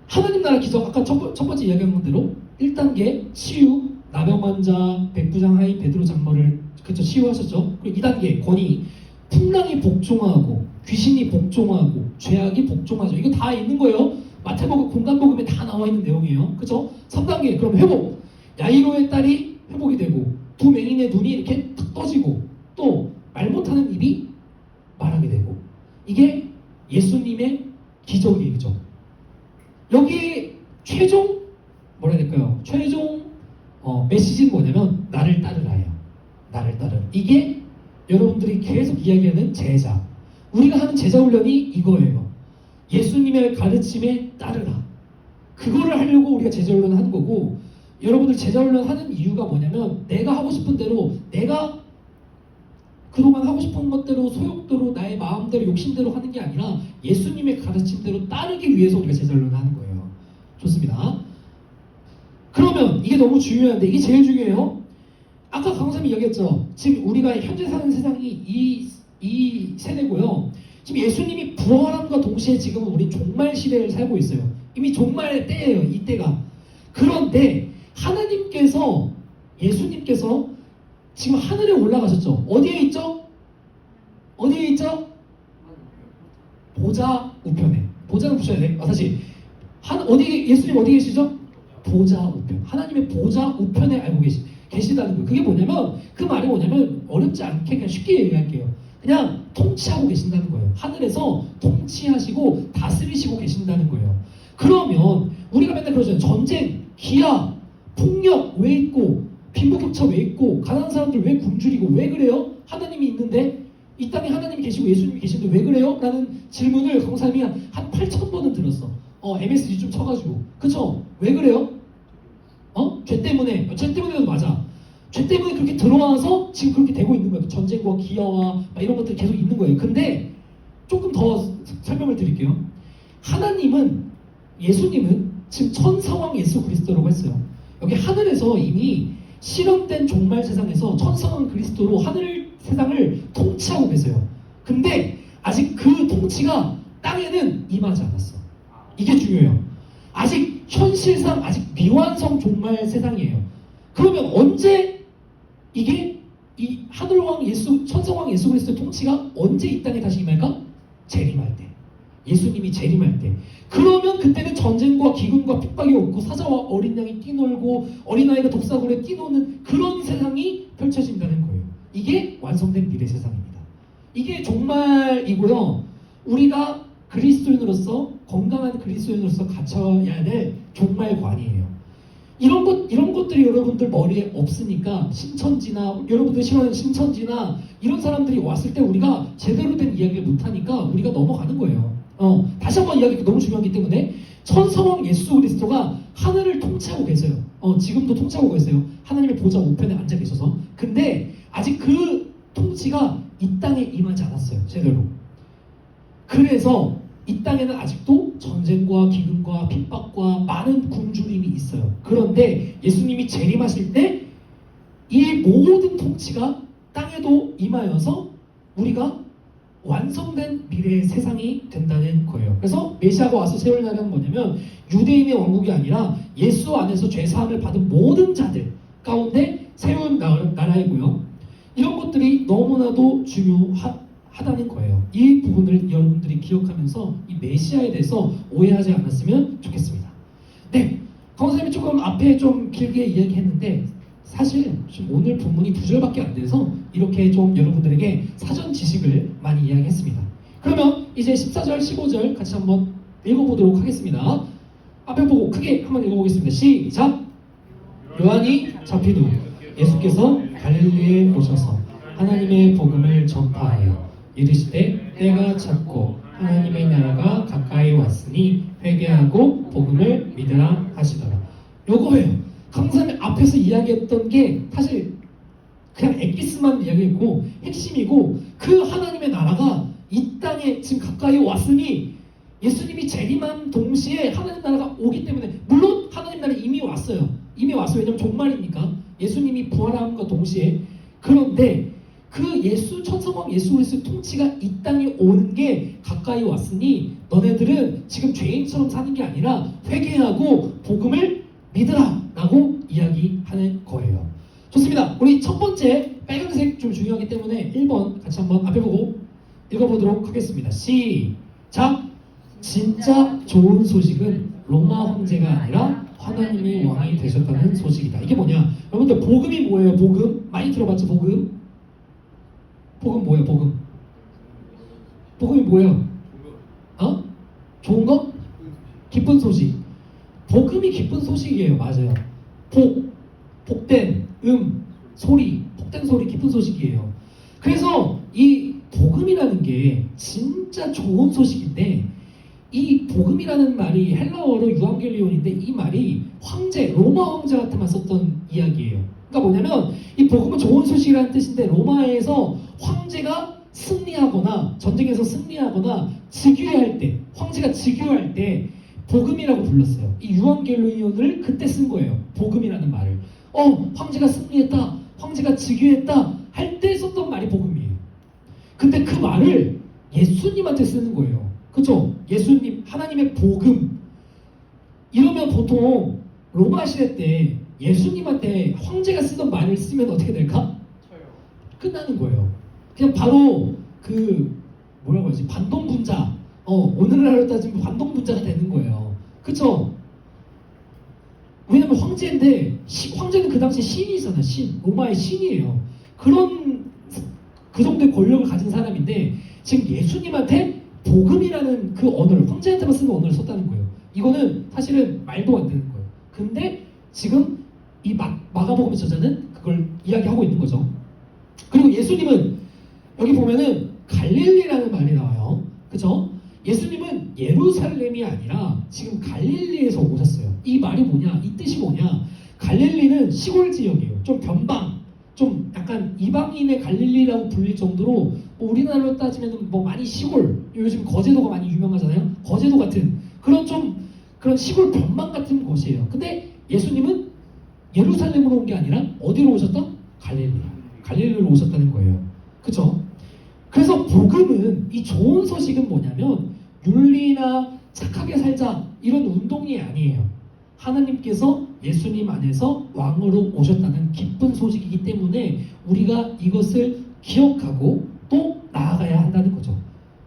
하나님 나라 기적 아까 첫 번째 이야기한 대로 1단계 치유 나병 환자 백부장 하인 베드로 장로를 그쵸 치유하셨죠. 그리고 2단계 권위 풍랑이 복종하고 귀신이 복종하고 죄악이 복종하죠. 이거 다 있는 거예요. 마태복음 공간복음에 다 나와 있는 내용이에요. 그쵸? 3단계 그럼 회복 야이로의 딸이 회복이 되고 두 맹인의 눈이 이렇게 탁 떠지고 또 말 못하는 입이 말하게 되고 이게 예수님의 기적이죠. 여기 최종 뭐라 해야 될까요? 최종 메시지는 뭐냐면 나를 따르라예요. 나를 따르라. 이게 여러분들이 계속 이야기하는 제자. 우리가 하는 제자 훈련이 이거예요. 예수님의 가르침에 따르라. 그거를 하려고 우리가 제자 훈련을 하는 거고 여러분들 제자 훈련 하는 이유가 뭐냐면 내가 하고 싶은 대로 내가 그동안 하고 싶은 것대로 소욕대로 나의 마음대로 욕심대로 하는 게 아니라 예수님의 가르침대로 따르기 위해서 우리가 제자훈련을 하는 거예요. 좋습니다. 그러면 이게 너무 중요한데 이게 제일 중요해요. 아까 강사님이 이야기했죠. 지금 우리가 현재 사는 세상이 이 세대고요. 지금 예수님이 부활함과 동시에 지금 우리 종말 시대를 살고 있어요. 이미 종말 때예요. 이때가. 그런데 하나님께서 예수님께서 지금 하늘에 올라가셨죠. 어디에 있죠? 어디에 있죠? 보좌 우편에. 보좌는 붙여야 돼. 다시. 예수님 어디 계시죠? 보좌 우편. 하나님의 보좌 우편에 알고 계시다는 거예요. 그게 뭐냐면 그 말이 뭐냐면 어렵지 않게 그냥 쉽게 얘기할게요. 그냥 통치하고 계신다는 거예요. 하늘에서 통치하시고 다스리시고 계신다는 거예요. 그러면 우리가 맨날 그러잖아요. 전쟁, 기아, 폭력 왜 있고 빈부격차 왜 있고 가난한 사람들 왜 굶주리고 왜 그래요? 하나님이 있는데 이 땅에 하나님이 계시고 예수님이 계신데 왜 그래요? 라는 질문을 강사님이 한 8,000번은 들었어. MSG 좀 쳐가지고. 그쵸? 왜 그래요? 죄 때문에도 맞아. 죄 때문에 그렇게 들어와서 지금 그렇게 되고 있는 거예요. 전쟁과 기아와 이런 것들이 계속 있는 거예요. 근데 조금 더 설명을 드릴게요. 예수님은 지금 천상왕 예수 그리스도라고 했어요. 여기 하늘에서 이미 실현된 종말 세상에서 천상왕 그리스도로 하늘 세상을 통치하고 계세요. 근데 아직 그 통치가 땅에는 임하지 않았어. 이게 중요해요. 아직 현실상 아직 미완성 종말 세상이에요. 그러면 언제 이게 이 하늘왕 예수, 천상왕 예수 그리스도의 통치가 언제 이 땅에 다시 임할까? 재림할 때. 예수님이 재림할 때. 그러면 그때는 전쟁과 기근과 핍박이 없고 사자와 어린 양이 뛰놀고 어린아이가 독사굴에 뛰노는 그런 세상이 펼쳐진다는 거예요. 이게 완성된 미래 세상입니다. 이게 종말이고요. 우리가 그리스도인으로서 건강한 그리스도인으로서 갖춰야 될 종말관이에요. 이런 것들이 여러분들 머리에 없으니까 신천지나 여러분들이 싫어하는 신천지나 이런 사람들이 왔을 때 우리가 제대로 된 이야기를 못하니까 우리가 넘어가는 거예요. 다시 한번 이야기 너무 중요하기 때문에 천성왕 예수 그리스도가 하늘을 통치하고 계세요. 지금도 통치하고 계세요. 하나님의 보좌 우편에 앉아 계셔서. 근데 아직 그 통치가 이 땅에 임하지 않았어요. 제대로. 그래서 이 땅에는 아직도 전쟁과 기근과 핍박과 많은 굶주림이 있어요. 그런데 예수님이 재림하실 때 이 모든 통치가 땅에도 임하여서 우리가 완성된 미래의 세상이 된다는 거예요. 그래서 메시아가 와서 세울 나라는 뭐냐면 유대인의 왕국이 아니라 예수 안에서 죄사함을 받은 모든 자들 가운데 세운 나라이고요. 이런 것들이 너무나도 중요하다는 거예요. 이 부분을 여러분들이 기억하면서 이 메시아에 대해서 오해하지 않았으면 좋겠습니다. 네, 강사님이 조금 앞에 좀 길게 이야기했는데 사실 지금 오늘 본문이 2절밖에 안 돼서 이렇게 좀 여러분들에게 사전 지식을 많이 이야기했습니다. 그러면 이제 14절, 15절 같이 한번 읽어보도록 하겠습니다. 앞에 보고 크게 한번 읽어보겠습니다. 시작! 요한이 잡힌 후 예수께서 갈릴리에 오셔서 하나님의 복음을 전파하여 이르시되 때가 찼고 하나님의 나라가 가까이 왔으니 회개하고 복음을 믿으라 하시더라. 요거예요. 강사님 앞에서 이야기했던 게 사실 그냥 엑기스만 이야기했고 핵심이고 그 하나님의 나라가 이 땅에 지금 가까이 왔으니 예수님이 재림한 동시에 하나님 나라가 오기 때문에 물론 하나님 나라 이미 왔어요. 왜냐면 종말이니까 예수님이 부활함과 동시에. 그런데 그 천성왕 예수 그리스도의 통치가 이 땅에 오는 게 가까이 왔으니 너네들은 지금 죄인처럼 사는 게 아니라 회개하고 복음을 믿으라 라고 이야기하는 거예요. 좋습니다. 우리 첫 번째 빨간색 좀 중요하기 때문에 1번 같이 한번 앞에 보고 읽어보도록 하겠습니다. 시작! 진짜 좋은 소식은 로마 황제가 아니라 하나님이 왕이 되셨다는 소식이다. 이게 뭐냐? 여러분들 복음이 뭐예요? 복음? 많이 들어봤죠? 복음? 복음 뭐예요? 복음이 뭐예요? 좋은 거? 기쁜 소식. 복음이 기쁜 소식이에요. 맞아요. 복된 소리, 복된 소리, 기쁜 소식이에요. 그래서 이 복음이라는 게 진짜 좋은 소식인데 이 복음이라는 말이 헬라어로 유앙겔리온인데 이 말이 로마 황제한테만 썼던 이야기예요. 그러니까 뭐냐면 이 복음은 좋은 소식이라는 뜻인데 로마에서 황제가 승리하거나 전쟁에서 승리하거나 즉위할 때 황제가 즉위할 때 복음이라고 불렀어요. 이 유언겔로이온을 그때 쓴 거예요. 복음이라는 말을. 황제가 승리했다, 황제가 즉위했다 할 때 썼던 말이 복음이에요. 근데 그 말을 예수님한테 쓰는 거예요. 그렇죠? 예수님, 하나님의 복음. 이러면 보통 로마 시대 때 예수님한테 황제가 쓰던 말을 쓰면 어떻게 될까? 끝나는 거예요. 그냥 바로 그 뭐라고 하지? 반동분자. 오늘날로 따지면 반동분자가 되는 거예요. 그쵸? 왜냐면 황제인데 황제는 그 당시 신이잖아. 신. 로마의 신이에요. 그 정도의 권력을 가진 사람인데 지금 예수님한테 복음이라는 그 언어를 황제한테만 쓰는 언어를 썼다는 거예요. 이거는 사실은 말도 안 되는 거예요. 근데 지금 이 마가복음의 저자는 그걸 이야기하고 있는 거죠. 그리고 예수님은 여기 보면은 갈릴리라는 말이 나와요. 그죠? 예수님은 예루살렘이 아니라 지금 갈릴리에서 오셨어요. 이 말이 뭐냐? 이 뜻이 뭐냐? 갈릴리는 시골 지역이에요. 좀 변방, 좀 약간 이방인의 갈릴리라고 불릴 정도로 뭐 우리나라로 따지면 뭐 많이 시골, 요즘 거제도가 많이 유명하잖아요. 거제도 같은 그런 시골 변방 같은 곳이에요. 근데 예수님은 예루살렘으로 온 게 아니라 어디로 오셨다? 갈릴리로 오셨다는 거예요. 그죠? 그래서 복음은, 이 좋은 소식은 뭐냐면 윤리나 착하게 살자 이런 운동이 아니에요. 하나님께서 예수님 안에서 왕으로 오셨다는 기쁜 소식이기 때문에 우리가 이것을 기억하고 또 나아가야 한다는 거죠.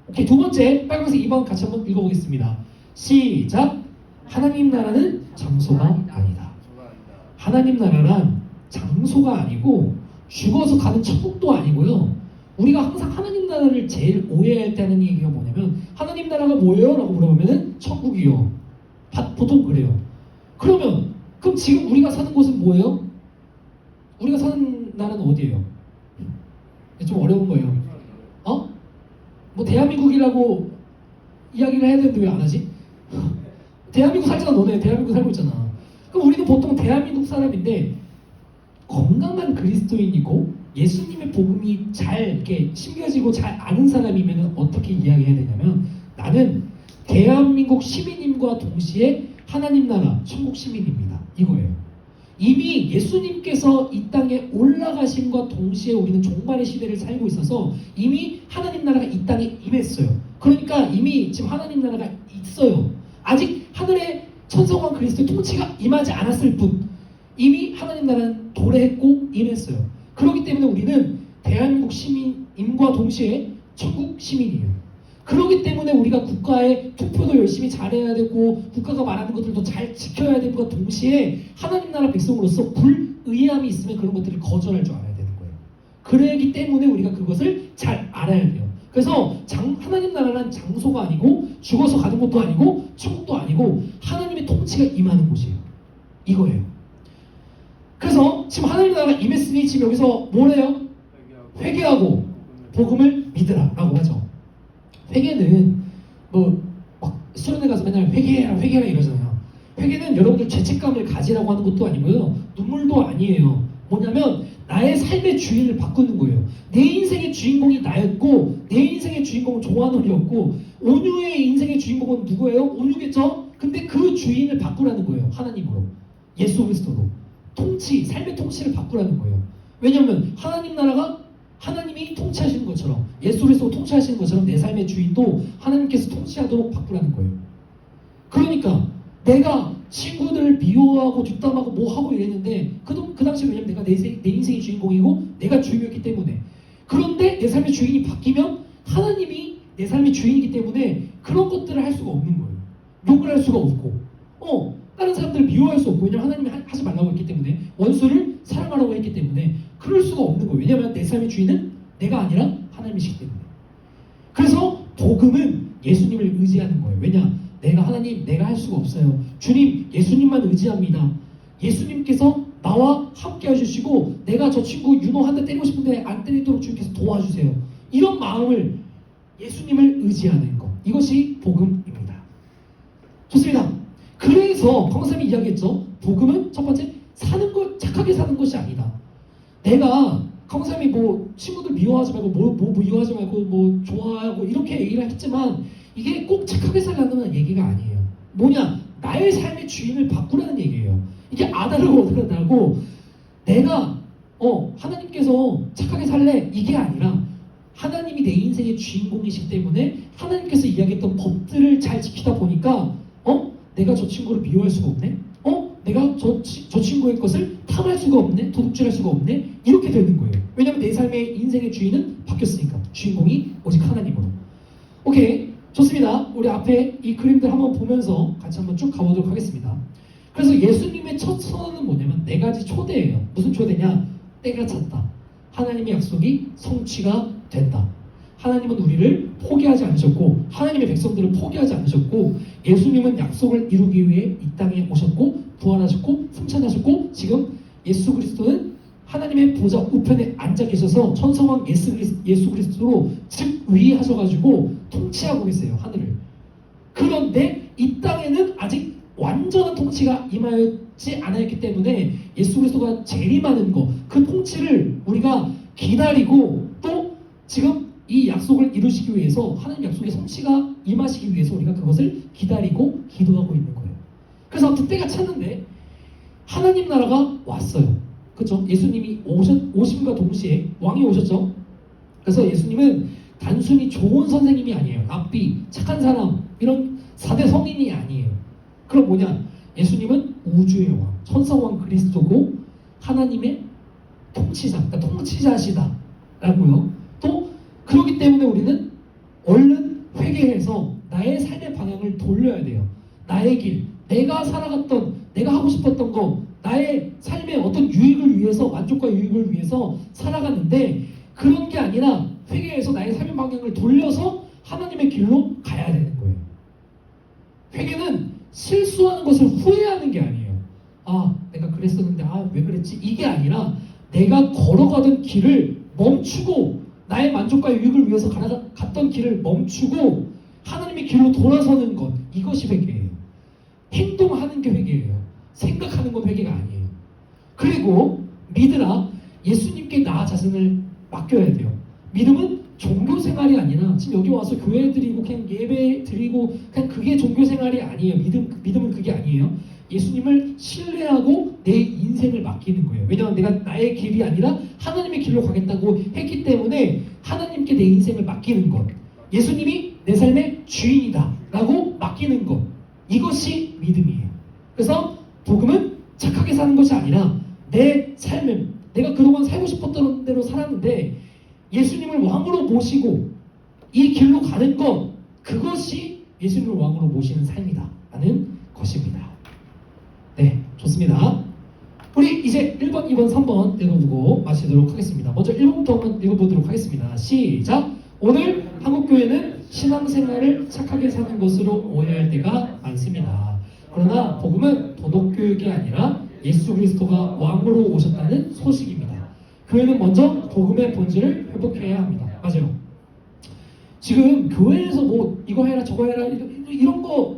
오케이, 두 번째 빨간색 2번 같이 한번 읽어보겠습니다. 시작. 하나님 나라는 장소가 아니다. 하나님 나라란 장소가 아니고 죽어서 가는 천국도 아니고요. 우리가 항상 하나님 나라를 제일 오해할 때 하는 얘기가 뭐냐면 하나님 나라가 뭐예요? 라고 물어보면은 천국이요. 보통 그래요. 그럼 지금 우리가 사는 곳은 뭐예요? 우리가 사는 나라는 어디예요? 좀 어려운 거예요. 뭐 대한민국이라고 이야기를 해야 되는데 왜 안 하지? 대한민국 살잖아. 너네 대한민국 살고 있잖아. 그럼 우리는 보통 대한민국 사람인데 건강한 그리스도인이고 예수님의 복음이 잘 이렇게 심겨지고 잘 아는 사람이면 어떻게 이야기해야 되냐면 나는 대한민국 시민임과 동시에 하나님 나라 천국 시민입니다. 이거예요. 이미 예수님께서 이 땅에 올라가심과 동시에 우리는 종말의 시대를 살고 있어서 이미 하나님 나라가 이 땅에 임했어요. 그러니까 이미 지금 하나님 나라가 있어요. 아직 하늘의 천성왕 그리스도의 통치가 임하지 않았을 뿐 이미 하나님 나라는 도래했고 임했어요. 그렇기 때문에 우리는 대한민국 시민임과 동시에 천국 시민이에요. 그렇기 때문에 우리가 국가의 투표도 열심히 잘해야 되고 국가가 말하는 것들도 잘 지켜야 되는 것과 동시에 하나님 나라 백성으로서 불의함이 있으면 그런 것들을 거절할 줄 알아야 되는 거예요. 그러기 때문에 우리가 그것을 잘 알아야 돼요. 그래서 하나님 나라란 장소가 아니고 죽어서 가는 것도 아니고 천국도 아니고 하나님의 통치가 임하는 곳이에요. 이거예요. 그래서 지금 하나님 나라가 임했으니 지금 여기서 뭐래요? 회개하고 복음을 믿으라 라고 하죠. 회개는 뭐 막 수련회 가서 맨날 회개해라 이러잖아요. 회개는 여러분들 죄책감을 가지라고 하는 것도 아니고요. 눈물도 아니에요. 뭐냐면 나의 삶의 주인을 바꾸는 거예요. 내 인생의 주인공이 나였고 내 인생의 주인공은 조한월이었고 온유의 인생의 주인공은 누구예요? 온유겠죠? 근데 그 주인을 바꾸라는 거예요. 하나님으로. 예수 그리스도로. 삶의 통치를 바꾸라는 거예요. 왜냐하면 하나님 나라가 하나님이 통치하시는 것처럼 예수 그리스도가 통치하시는 것처럼 내 삶의 주인도 하나님께서 통치하도록 바꾸라는 거예요. 그러니까 내가 친구들을 미워하고 뒷담하고 뭐 하고 이랬는데 그 당시 왜냐면 내가 내 인생의 주인공이고 내가 주인이었기 때문에 그런데 내 삶의 주인이 바뀌면 하나님이 내 삶의 주인이기 때문에 그런 것들을 할 수가 없는 거예요. 욕을 할 수가 없고 다른 사람들을 미워할 수 없고 왜냐면 하나님이 하지 말라고 했기 때문에 원수를 사랑하라고 했기 때문에 그럴 수가 없는 거예요. 왜냐하면 내 삶의 주인은 내가 아니라 하나님이시기 때문에. 그래서 복음은 예수님을 의지하는 거예요. 왜냐? 내가 할 수가 없어요. 주님, 예수님만 의지합니다. 예수님께서 나와 함께 해주시고 내가 저 친구 윤호 한 대 때리고 싶은데 안 때리도록 주님께서 도와주세요. 이런 마음을 예수님을 의지하는 것. 이것이 복음입니다. 좋습니다. 그래서 강사님이 이야기했죠. 복음은 첫 번째 착하게 사는 것이 아니다. 내가 강사님이 뭐 친구들 미워하지 말고 뭐 미워하지 말고 뭐 좋아하고 이렇게 얘기를 했지만 이게 꼭 착하게 살라는 얘기가 아니에요. 뭐냐? 나의 삶의 주인을 바꾸라는 얘기예요. 이게 아다르고 어다르다고 내가 하나님께서 착하게 살래 이게 아니라 하나님이 내 인생의 주인공이시기 때문에 하나님께서 이야기했던 법들을 잘 지키다 보니까 내가 저 친구를 미워할 수가 없네. 내가 저 친구의 것을 탐할 수가 없네. 도둑질할 수가 없네. 이렇게 되는 거예요. 왜냐하면 내 삶의 인생의 주인은 바뀌었으니까. 주인공이 오직 하나님으로. 오케이. 좋습니다. 우리 앞에 이 그림들 한번 보면서 같이 한번 쭉 가보도록 하겠습니다. 그래서 예수님의 첫 선언은 뭐냐면 네 가지 초대예요. 무슨 초대냐? 때가 찼다. 하나님의 약속이 성취가 된다. 하나님은 우리를 포기하지 않으셨고 하나님의 백성들을 포기하지 않으셨고 예수님은 약속을 이루기 위해 이 땅에 오셨고 부활하셨고 승천하셨고 지금 예수 그리스도는 하나님의 보좌 우편에 앉아 계셔서 천성왕 예수 그리스도로 즉위하셔가지고 통치하고 계세요. 하늘을. 그런데 이 땅에는 아직 완전한 통치가 임하지 않았기 때문에 예수 그리스도가 재림하는 거 그 통치를 우리가 기다리고 또 지금 이 약속을 이루시기 위해서 하나님 약속의 성취가 임하시기 위해서 우리가 그것을 기다리고 기도하고 있는 거예요. 그래서 아무튼 때가 찼는데 하나님 나라가 왔어요. 그렇죠? 예수님이 오심과 동시에 왕이 오셨죠. 그래서 예수님은 단순히 좋은 선생님이 아니에요. 랍비, 착한 사람 이런 4대 성인이 아니에요. 그럼 뭐냐? 예수님은 우주의 왕, 천성왕 그리스도고 하나님의 통치자, 그러니까 통치자시다라고요. 또 그렇기 때문에 우리는 얼른 회개해서 나의 삶의 방향을 돌려야 돼요. 나의 길, 내가 살아갔던, 내가 하고 싶었던 거, 나의 삶의 어떤 유익을 위해서, 만족과 유익을 위해서 살아갔는데 그런 게 아니라 회개해서 나의 삶의 방향을 돌려서 하나님의 길로 가야 되는 거예요. 회개는 실수하는 것을 후회하는 게 아니에요. 내가 그랬었는데 왜 그랬지? 이게 아니라 내가 걸어가던 길을 멈추고 나의 만족과 유익을 위해서 갔던 길을 멈추고 하나님의 길로 돌아서는 것, 이것이 회개예요. 행동하는 게 회개예요. 생각하는 건 회개가 아니에요. 그리고 믿으라, 예수님께 나 자신을 맡겨야 돼요. 믿음은 종교 생활이 아니라 지금 여기 와서 교회 드리고 그냥 예배 드리고 그냥 그게 종교 생활이 아니에요. 믿음은 그게 아니에요. 예수님을 신뢰하고 내 인생을 맡기는 거예요. 왜냐하면 내가 나의 길이 아니라 하나님의 길로 가겠다고 했기 때문에 하나님께 내 인생을 맡기는 것, 예수님이 내 삶의 주인이다 라고 맡기는 것, 이것이 믿음이에요. 그래서 복음은 착하게 사는 것이 아니라 내 삶을, 내가 그동안 살고 싶었던 대로 살았는데 예수님을 왕으로 모시고 이 길로 가는 것, 그것이 예수님을 왕으로 모시는 삶이다 라는 것입니다. 네, 좋습니다. 우리 이제 1번, 2번, 3번 읽어보고 마치도록 하겠습니다. 먼저 1번부터 한번 읽어보도록 하겠습니다. 시작! 오늘 한국교회는 신앙생활을 착하게 사는 것으로 오해할 때가 많습니다. 그러나 복음은 도덕교육이 아니라 예수 그리스도가 왕으로 오셨다는 소식입니다. 교회는 먼저 복음의 본질을 회복해야 합니다. 맞아요. 지금 교회에서 뭐 이거 해라 저거 해라 이런 거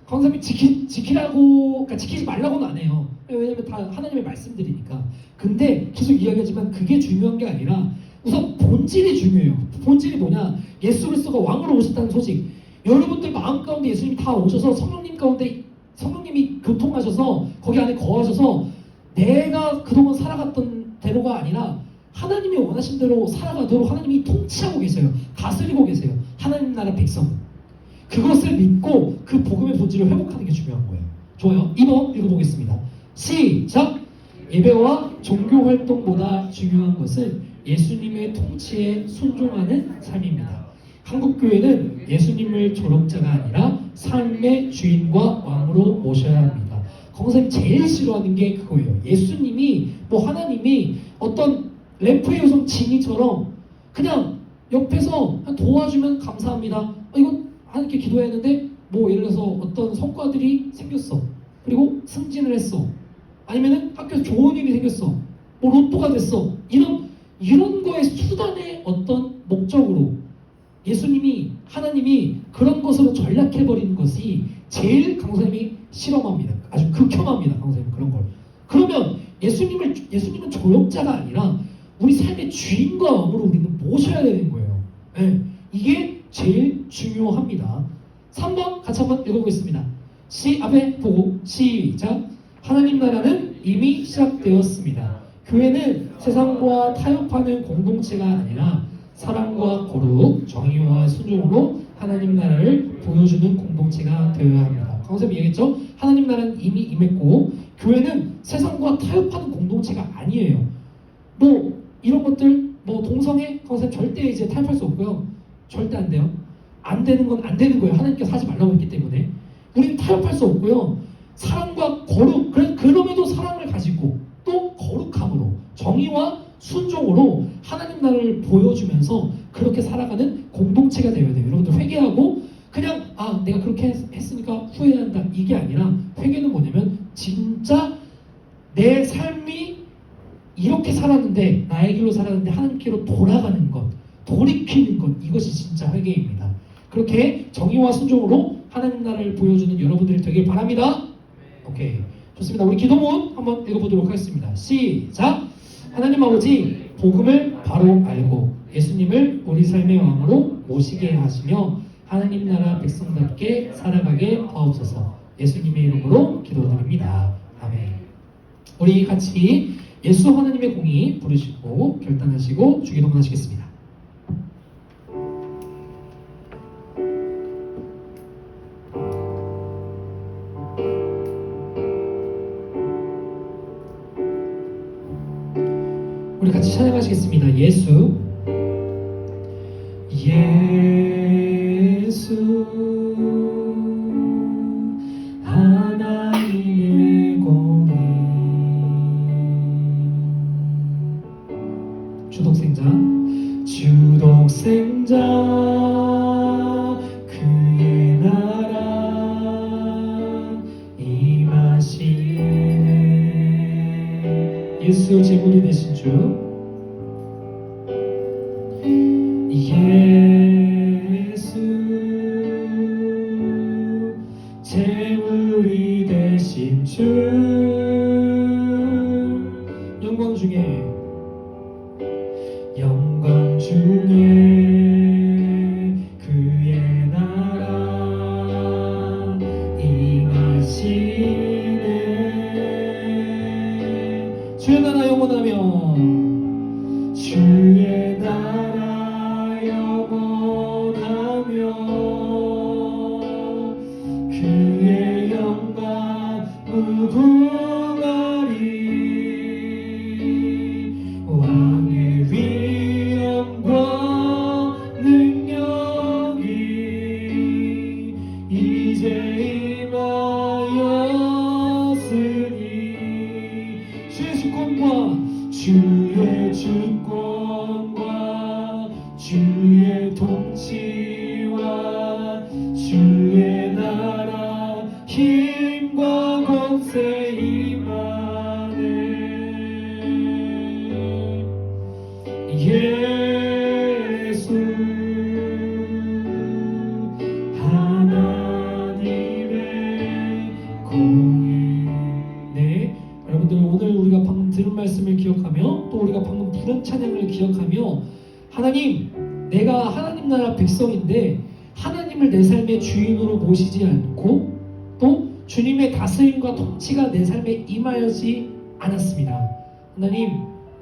강사님이 지키라고, 그러니까 지키지 말라고는 안 해요. 왜냐면 다 하나님의 말씀들이니까. 근데 계속 이야기하지만 그게 중요한 게 아니라 우선 본질이 중요해요. 본질이 뭐냐? 예수 그리스도가 왕으로 오셨다는 소식. 여러분들 마음 가운데 예수님이 다 오셔서 성령님 가운데 성령님이 교통하셔서 거기 안에 거하셔서 내가 그동안 살아갔던 대로가 아니라 하나님이 원하신 대로 살아가도록 하나님이 통치하고 계세요. 다스리고 계세요. 하나님 나라 백성. 그것을 믿고 그 복음의 본질을 회복하는 게 중요한 거예요. 좋아요. 2번 읽어보겠습니다. 시작! 예배와 종교 활동보다 중요한 것은 예수님의 통치에 순종하는 삶입니다. 한국교회는 예수님을 조력자가 아니라 삶의 주인과 왕으로 모셔야 합니다. 강사님이 제일 싫어하는 게 그거예요. 예수님이 하나님이 어떤 램프의 요정 지니처럼 그냥 옆에서 도와주면 감사합니다. 이거 하나님께 기도했는데 예를 들어서 어떤 성과들이 생겼어. 그리고 승진을 했어. 아니면은 학교에서 좋은 일이 생겼어. 로또가 됐어. 이런 거의 수단의 어떤 목적으로 예수님이, 하나님이 그런 것으로 전락해버리는 것이 제일 강사님이 실험합니다. 아주 극혐합니다. 강사님 그런 걸. 그러면 예수님은 조력자가 아니라 우리 삶의 주인과 왕으로 우리는 모셔야 되는 거예요. 네, 이게 제일 중요합니다. 3번 같이 한번 읽어보겠습니다. 앞에 보고 시작. 하나님 나라는 이미 시작되었습니다. 교회는 세상과 타협하는 공동체가 아니라 사랑과 거룩, 정의와 순종으로 하나님 나라를 보여주는 공동체가 되어야 합니다. 강쌤이 얘기했죠? 하나님 나라는 이미 임했고 교회는 세상과 타협하는 공동체가 아니에요. 뭐 이런 것들 뭐 동성애 강쌤 절대 이제 타협할 수 없고요. 절대 안 돼요. 안 되는 건 안 되는 거예요. 하나님께서 하지 말라고 했기 때문에 우리는 타협할 수 없고요. 사랑과 거룩, 그럼에도 사랑을 가지고 또 거룩함으로 정의와 순종으로 하나님 나라를 보여주면서 그렇게 살아가는 공동체가 되어야 돼요. 여러분들 회개하고 그냥 내가 그렇게 했으니까 후회한다 이게 아니라 회개는 뭐냐면 진짜 내 삶이 이렇게 살았는데 나의 길로 살았는데 하나님께로 돌아가는 것, 돌이키는 것, 이것이 진짜 회개입니다. 그렇게 정의와 순종으로 하나님 나라를 보여주는 여러분들이 되길 바랍니다. 오케이, 좋습니다. 우리 기도문 한번 읽어보도록 하겠습니다. 시작. 하나님 아버지, 복음을 바로 알고 예수님을 우리 삶의 왕으로 모시게 하시며 하나님 나라 백성답게 살아가게 하옵소서. 예수님의 이름으로 기도드립니다. 아멘. 우리 같이 예수 하나님의 공의 부르시고 결단하시고 주기도문 하시겠습니다. 우리 같이 찬양하시겠습니다. 예수 하나님의 공의 주독생자 그의 나라 임하시네. 예수 제물이 되신 주 예수 제물이 되신 주 영광 중에 그의 나라 임하시네. 주의 나라 영원하며 주의 나라 영원하며 그의 영광 무궁하리. 왕의 위엄과 능력이 이제 임하였으니 주의 주권과 주의 통치와 주의 나라 힘과 권세 임하네. 예수 하나님의 공의. 네, 여러분들 오늘 우리가 방금 들은 말씀을 기억하며 또 우리가 방금 부른 찬양을 기억하며 하나님, 내가 하나님 나라 백성인데 하나님을 내 삶의 주인으로 모시지 않고 또 주님의 다스림과 통치가 내 삶에 임하여지 않았습니다. 하나님,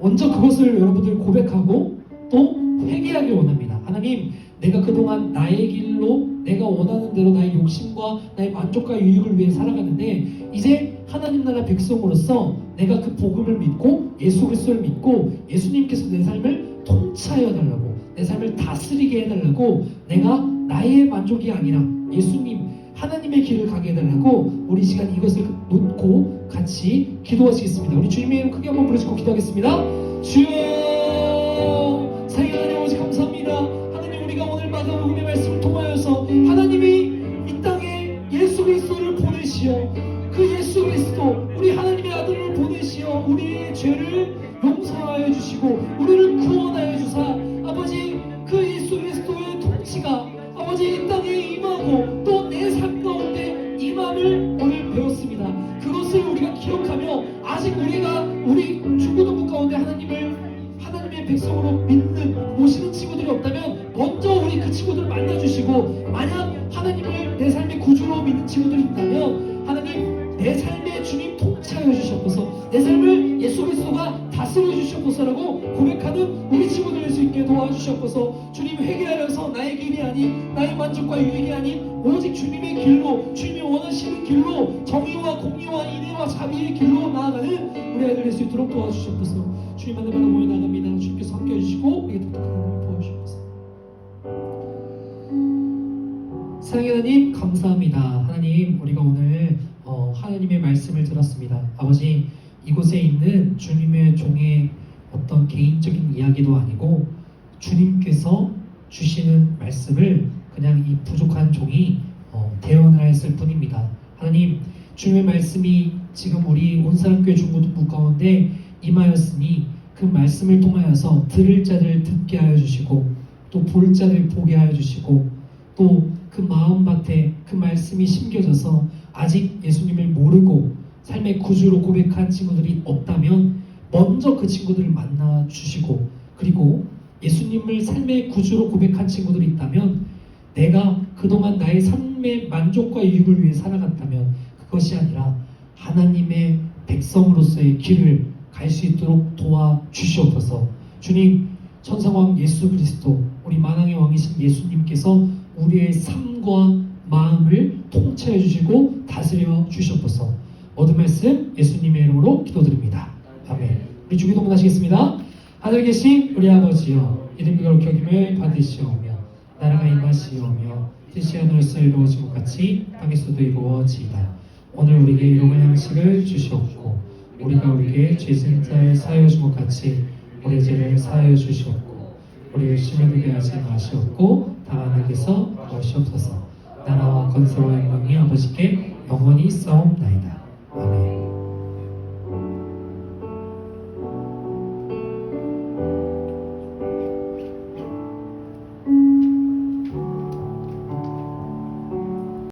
먼저 그것을 여러분들 고백하고 또 회개하길 원합니다. 하나님, 내가 그동안 나의 길로 내가 원하는 대로 나의 욕심과 나의 만족과 유익을 위해 살아가는데 이제 하나님 나라 백성으로서 내가 그 복음을 믿고 예수 그리스도를 믿고 예수님께서 내 삶을 통치하여 달라고, 내 삶을 다스리게 해달라고, 내가 나의 만족이 아니라 예수님 하나님의 길을 가게 해달라고 우리 시간 이것을 놓고 같이 기도하시겠습니다. 우리 주님의 이름 크게 한번 부르시고 기도하겠습니다. 주여, 사랑의 하나님 아버지 감사합니다. 하나님, 우리가 오늘 마가복음의 말씀을 통하여서 하나님이 이 땅에 예수 그리스도를 보내시어 그 예수 그리스도 우리 하나님의 아들을 보내시어 우리의 죄를 용서하여 주시고 우리를 구원하여 주사 아버지 그 예수 그리스도의 통치가 아버지 이 땅에 임하고 또 내 삶 가운데 임함을 오늘 배웠습니다. 그것을 우리가 기억하며 아직 우리가 영으로 믿는 모시는 친구들이 없다면 먼저 우리 그 친구들을 만나주시고, 만약 하나님을 내 삶의 구주로 믿는 친구들이 있다면 하나님 내 삶의 주님 통치하여 주시옵소서, 내 삶을 예수 그리스도가 다스려 주시옵소서라고 고백하는 우리 친구들 될 수 있게 도와주시옵소서. 주님, 회개하여서 나의 길이 아닌, 나의 만족과 유익이 아닌 오직 주님의 길로, 주님이 원하시는 길로, 정의와 공의와 인애와 자비의 길로 나아가는 우리 아이들 될 수 있도록 도와주시옵소서. 주님 만나마다 모여 나갑니다. 주님께서 함께해 주시고 우리에게 독특한 하나님 도와주시옵소서. 사랑의 하나님, 감사합니다. 하나님, 우리가 오늘 하나님의 말씀을 들었습니다. 아버지, 이곳에 있는 주님의 종의 어떤 개인적인 이야기도 아니고 주님께서 주시는 말씀을 그냥 이 부족한 종이 대언을 했을 뿐입니다. 하나님, 주님의 말씀이 지금 우리 온사람교회 중고등부 가운데 임하였으니 그 말씀을 통하여서 들을 자를 듣게 하여 주시고, 또 볼 자를 보게 하여 주시고, 또 그 마음밭에 그 말씀이 심겨져서 아직 예수님을 모르고 삶의 구주로 고백한 친구들이 없다면 먼저 그 친구들을 만나 주시고, 그리고 예수님을 삶의 구주로 고백한 친구들이 있다면 내가 그동안 나의 삶의 만족과 유익을 위해 살아갔다면 그것이 아니라 하나님의 백성으로서의 길을 갈 수 있도록 도와주시옵소서. 주님, 천상왕 예수 그리스도, 우리 만왕의 왕이신 예수님께서 우리의 삶과 마음을 통치해 주시고 다스려 주시옵소서. 모든 말씀 예수님의 이름으로 기도드립니다. 아멘. 우리 주기도문 하시겠습니다. 하늘에 계신 우리 아버지여, 이름이 거룩히 여김을 받으시오며 나라가 임하시오며 뜻이 하늘에서 이루어진 것 같이 땅에서도 이루어지이다. 오늘 우리에게 일용할 양식을 주시옵고, 우리가 우리에게 죄진 자를 사하여 준 것 같이 우리의 죄를 사하여 주시옵고, 우리를 시험에 들게 하지 마시옵고 다만에게서 구하시옵소서. 나라와 건설과 영광이 아버지께 영원히 싸움나이다.